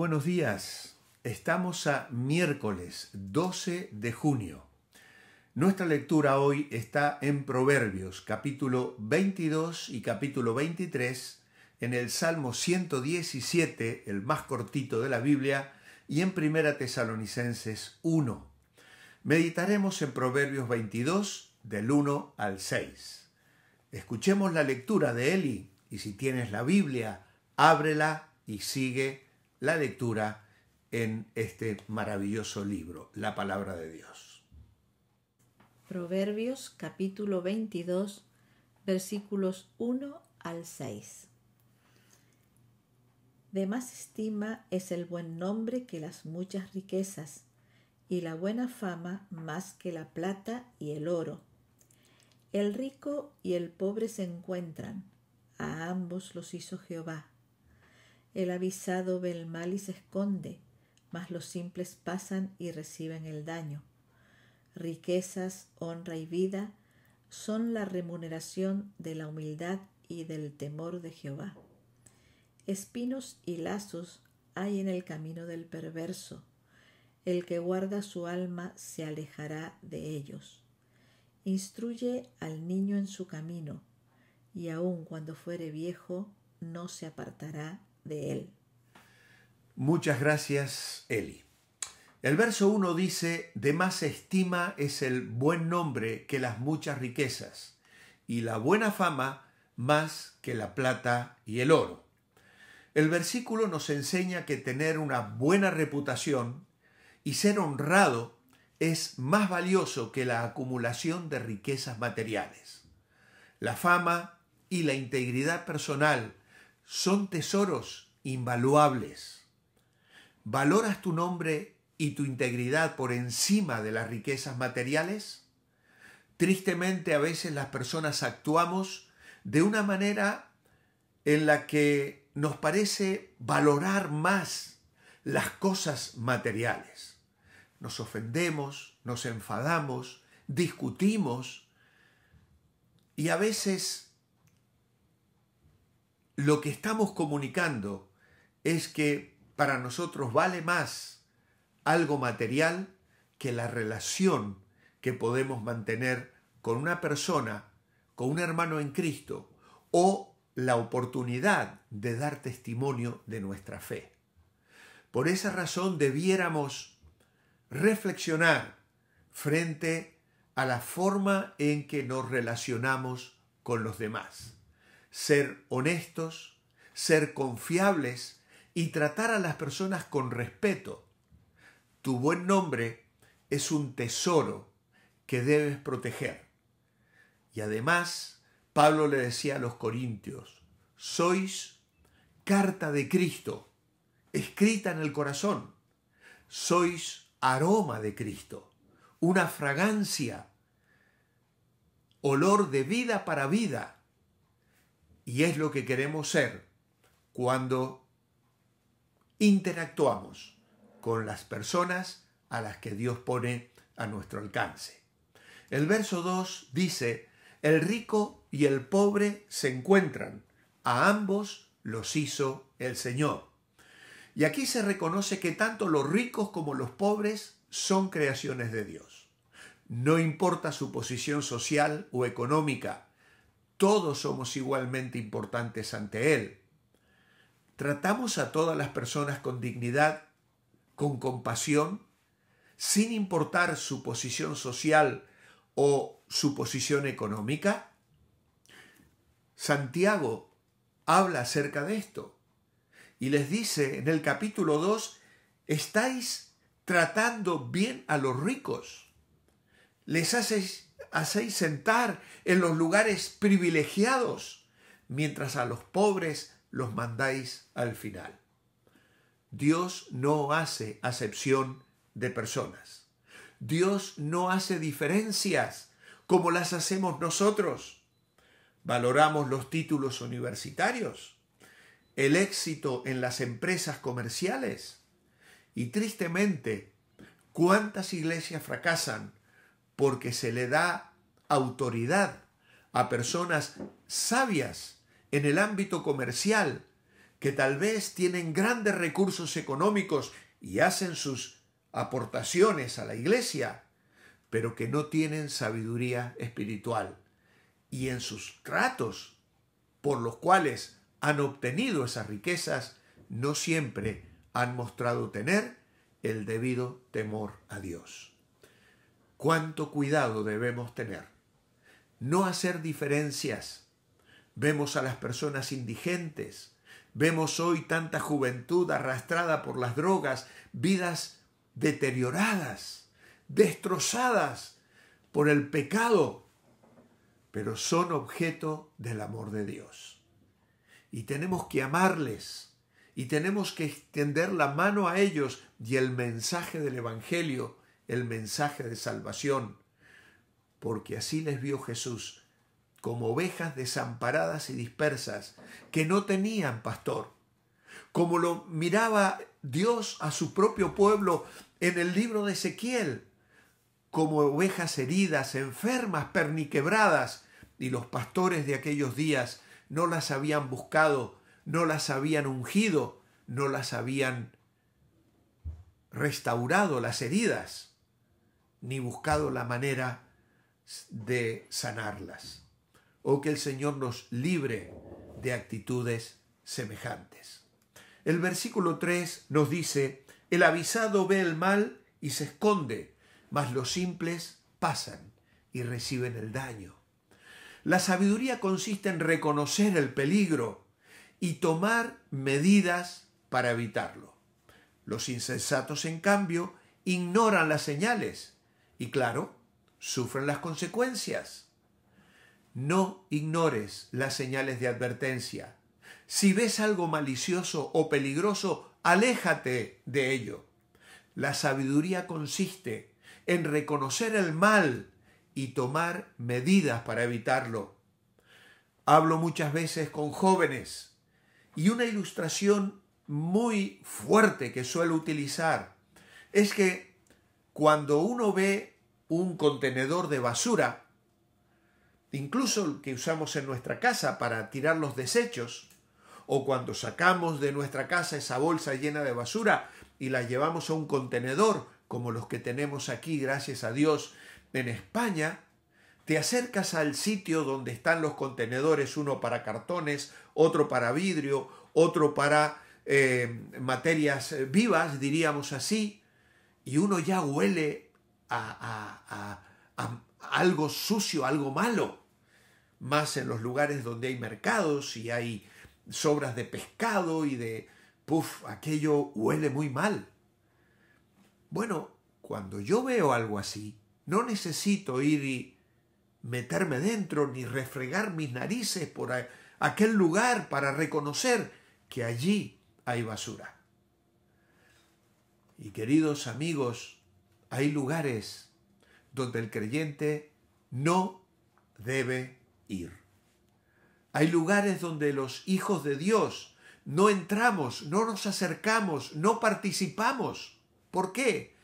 buenos días. Estamos a miércoles 12 de junio. Nuestra lectura hoy está en Proverbios, capítulo 22 y capítulo 23, en el Salmo 117, el más cortito de la Biblia, y en Primera Tesalonicenses 1. Meditaremos en Proverbios 22, del 1 al 6. Escuchemos la lectura de Eli, y si tienes la Biblia, ábrela y sigue la lectura en este maravilloso libro, la palabra de Dios. Proverbios capítulo 22, versículos 1 al 6. De más estima es el buen nombre que las muchas riquezas, y la buena fama más que la plata y el oro. El rico y el pobre se encuentran, a ambos los hizo Jehová. El avisado ve el mal y se esconde, mas los simples pasan y reciben el daño. Riquezas, honra y vida son la remuneración de la humildad y del temor de Jehová. Espinos y lazos hay en el camino del perverso. El que guarda su alma se alejará de ellos. Instruye al niño en su camino, y aun cuando fuere viejo, no se apartará de él. Muchas gracias, Eli. El verso 1 dice, de más estima es el buen nombre que las muchas riquezas, y la buena fama más que la plata y el oro. El versículo nos enseña que tener una buena reputación y ser honrado es más valioso que la acumulación de riquezas materiales. La fama y la integridad personal son tesoros invaluables. ¿Valoras tu nombre y tu integridad por encima de las riquezas materiales? Tristemente, a veces las personas actuamos de una manera en la que nos parece valorar más las cosas materiales. Nos ofendemos, nos enfadamos, discutimos y a veces lo que estamos comunicando es que para nosotros vale más algo material que la relación que podemos mantener con una persona, con un hermano en Cristo, o la oportunidad de dar testimonio de nuestra fe. Por esa razón debiéramos reflexionar frente a la forma en que nos relacionamos con los demás. Ser honestos, ser confiables y tratar a las personas con respeto. Tu buen nombre es un tesoro que debes proteger. Y además, Pablo le decía a los corintios, sois carta de Cristo, escrita en el corazón. Sois aroma de Cristo, una fragancia, olor de vida para vida. Y es lo que queremos ser cuando interactuamos con las personas a las que Dios pone a nuestro alcance. El verso 2 dice, el rico y el pobre se encuentran, a ambos los hizo el Señor. Y aquí se reconoce que tanto los ricos como los pobres son creaciones de Dios. No importa su posición social o económica, todos somos igualmente importantes ante Él. Tratamos a todas las personas con dignidad, con compasión, sin importar su posición social o su posición económica. Santiago habla acerca de esto y les dice en el capítulo 2, estáis tratando bien a los ricos, les hacéis sentar en los lugares privilegiados, mientras a los pobres los mandáis al final. Dios no hace acepción de personas. Dios no hace diferencias como las hacemos nosotros. Valoramos los títulos universitarios, el éxito en las empresas comerciales y tristemente, ¿cuántas iglesias fracasan porque se le da autoridad a personas sabias en el ámbito comercial que tal vez tienen grandes recursos económicos y hacen sus aportaciones a la iglesia, pero que no tienen sabiduría espiritual. Y en sus tratos por los cuales han obtenido esas riquezas, no siempre han mostrado tener el debido temor a Dios. ¿Cuánto cuidado debemos tener? No hacer diferencias. Vemos a las personas indigentes. Vemos hoy tanta juventud arrastrada por las drogas, vidas deterioradas, destrozadas por el pecado, pero son objeto del amor de Dios. Y tenemos que amarles, y tenemos que extender la mano a ellos y el mensaje del Evangelio, el mensaje de salvación, porque así les vio Jesús, como ovejas desamparadas y dispersas, que no tenían pastor, como lo miraba Dios a su propio pueblo en el libro de Ezequiel, como ovejas heridas, enfermas, perniquebradas, y los pastores de aquellos días no las habían buscado, no las habían ungido, no las habían restaurado las heridas, ni buscado la manera de sanarlas. O que el Señor nos libre de actitudes semejantes. El versículo 3 nos dice: el avisado ve el mal y se esconde, mas los simples pasan y reciben el daño. La sabiduría consiste en reconocer el peligro y tomar medidas para evitarlo. Los insensatos, en cambio, ignoran las señales y, claro, sufren las consecuencias. No ignores las señales de advertencia. Si ves algo malicioso o peligroso, aléjate de ello. La sabiduría consiste en reconocer el mal y tomar medidas para evitarlo. Hablo muchas veces con jóvenes y una ilustración muy fuerte que suelo utilizar es que cuando uno ve un contenedor de basura, incluso el que usamos en nuestra casa para tirar los desechos, o cuando sacamos de nuestra casa esa bolsa llena de basura y la llevamos a un contenedor, como los que tenemos aquí, gracias a Dios, en España, te acercas al sitio donde están los contenedores, uno para cartones, otro para vidrio, otro para materias vivas, diríamos así, y uno ya huele a algo sucio, algo malo, más en los lugares donde hay mercados y hay sobras de pescado y de... aquello huele muy mal. Bueno, cuando yo veo algo así, no necesito ir y meterme dentro ni refregar mis narices por aquel lugar para reconocer que allí hay basura. Y queridos amigos, hay lugares donde el creyente no debe ir. Hay lugares donde los hijos de Dios no entramos, no nos acercamos, no participamos. ¿Por qué?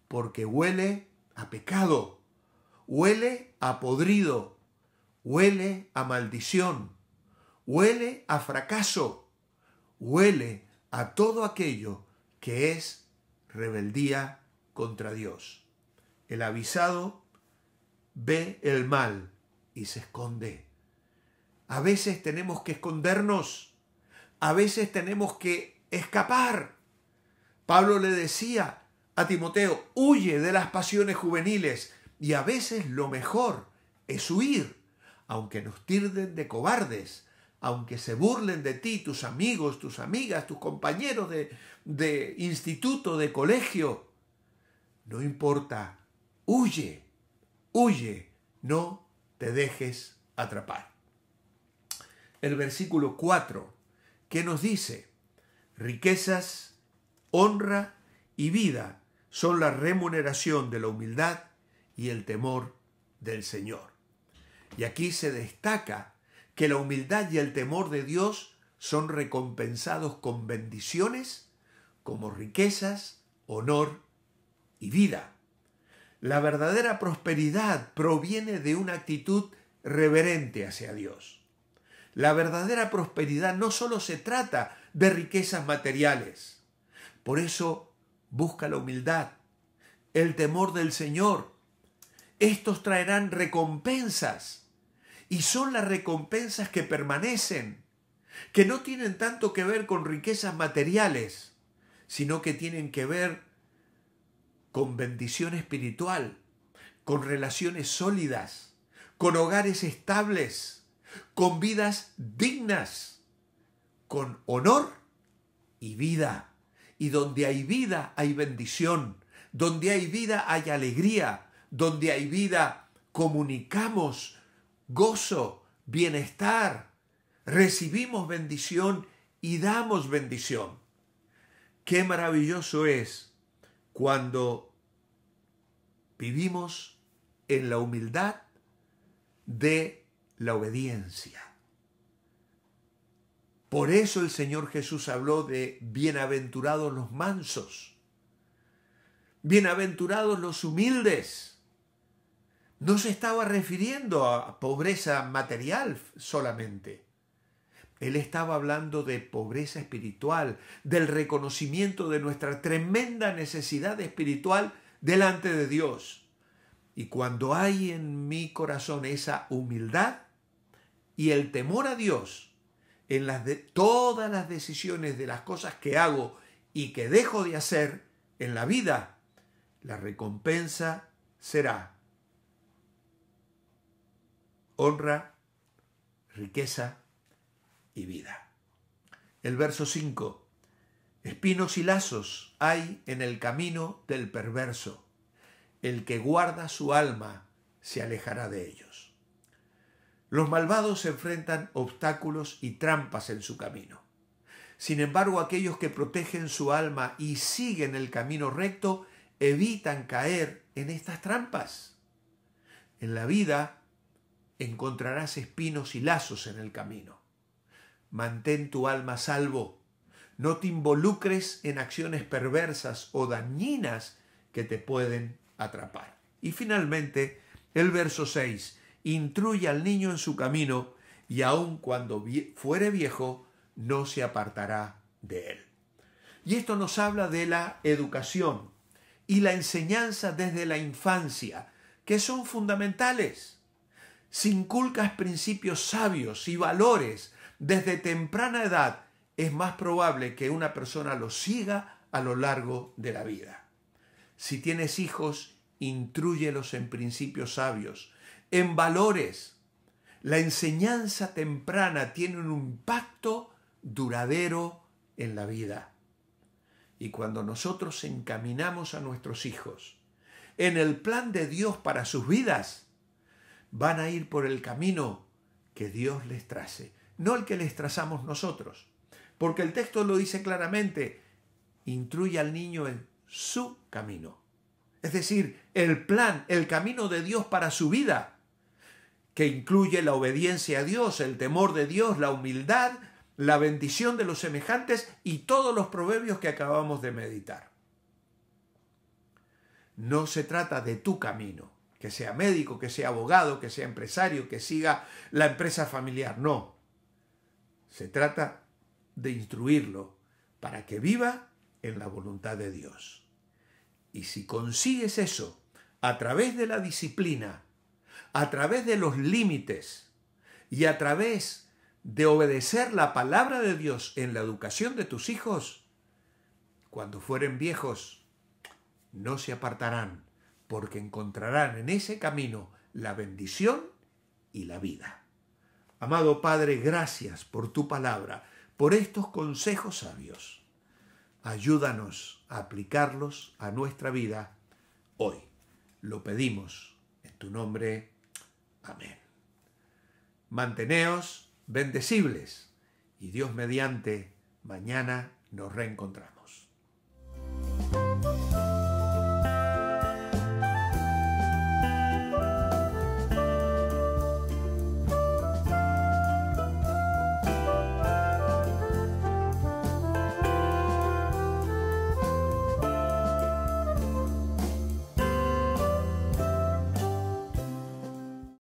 Porque huele a pecado, huele a podrido, huele a maldición, huele a fracaso, huele a todo aquello que es rebeldía contra Dios. El avisado ve el mal y se esconde. A veces tenemos que escondernos, a veces tenemos que escapar. Pablo le decía a Timoteo: huye de las pasiones juveniles, y a veces lo mejor es huir, aunque nos tilden de cobardes, aunque se burlen de ti tus amigos, tus amigas, tus compañeros de instituto, de colegio. No importa, huye, huye, no te dejes atrapar. El versículo 4, ¿qué nos dice? Riquezas, honra y vida son la remuneración de la humildad y el temor del Señor. Y aquí se destaca que la humildad y el temor de Dios son recompensados con bendiciones como riquezas, honor y vida. La verdadera prosperidad proviene de una actitud reverente hacia Dios. La verdadera prosperidad no solo se trata de riquezas materiales. Por eso busca la humildad, el temor del Señor. Estos traerán recompensas, y son las recompensas que permanecen, que no tienen tanto que ver con riquezas materiales, sino que tienen que ver con bendición espiritual, con relaciones sólidas, con hogares estables, con vidas dignas, con honor y vida. Y donde hay vida hay bendición, donde hay vida hay alegría, donde hay vida comunicamos gozo, bienestar, recibimos bendición y damos bendición. Qué maravilloso es cuando vivimos en la humildad de la obediencia. Por eso el Señor Jesús habló de bienaventurados los mansos, bienaventurados los humildes. No se estaba refiriendo a pobreza material solamente. Él estaba hablando de pobreza espiritual, del reconocimiento de nuestra tremenda necesidad espiritual delante de Dios. Y cuando hay en mi corazón esa humildad y el temor a Dios en todas las decisiones de las cosas que hago y que dejo de hacer en la vida, la recompensa será honra, riqueza y vida. El verso 5. Espinos y lazos hay en el camino del perverso. El que guarda su alma se alejará de ellos. Los malvados se enfrentan obstáculos y trampas en su camino. Sin embargo, aquellos que protegen su alma y siguen el camino recto evitan caer en estas trampas. En la vida encontrarás espinos y lazos en el camino. Mantén tu alma a salvo. No te involucres en acciones perversas o dañinas que te pueden atrapar. Y finalmente, el verso 6. Instruye al niño en su camino y aun cuando fuere viejo, no se apartará de él. Y esto nos habla de la educación y la enseñanza desde la infancia, que son fundamentales. Si inculcas principios sabios y valores desde temprana edad, es más probable que una persona los siga a lo largo de la vida. Si tienes hijos, intrúyelos en principios sabios, en valores. La enseñanza temprana tiene un impacto duradero en la vida. Y cuando nosotros encaminamos a nuestros hijos en el plan de Dios para sus vidas, van a ir por el camino que Dios les trace, no el que les trazamos nosotros. Porque el texto lo dice claramente, instruye al niño en su camino. Es decir, el plan, el camino de Dios para su vida, que incluye la obediencia a Dios, el temor de Dios, la humildad, la bendición de los semejantes y todos los proverbios que acabamos de meditar. No se trata de tu camino, que sea médico, que sea abogado, que sea empresario, que siga la empresa familiar, no. Se trata de instruirlo para que viva en la voluntad de Dios. Y si consigues eso a través de la disciplina, a través de los límites y a través de obedecer la palabra de Dios en la educación de tus hijos, cuando fueren viejos, no se apartarán, porque encontrarán en ese camino la bendición y la vida. Amado Padre, gracias por tu palabra, por estos consejos sabios. Ayúdanos a aplicarlos a nuestra vida hoy. Lo pedimos en tu nombre. Amén. Manteneos bendecibles y Dios mediante, mañana nos reencontramos.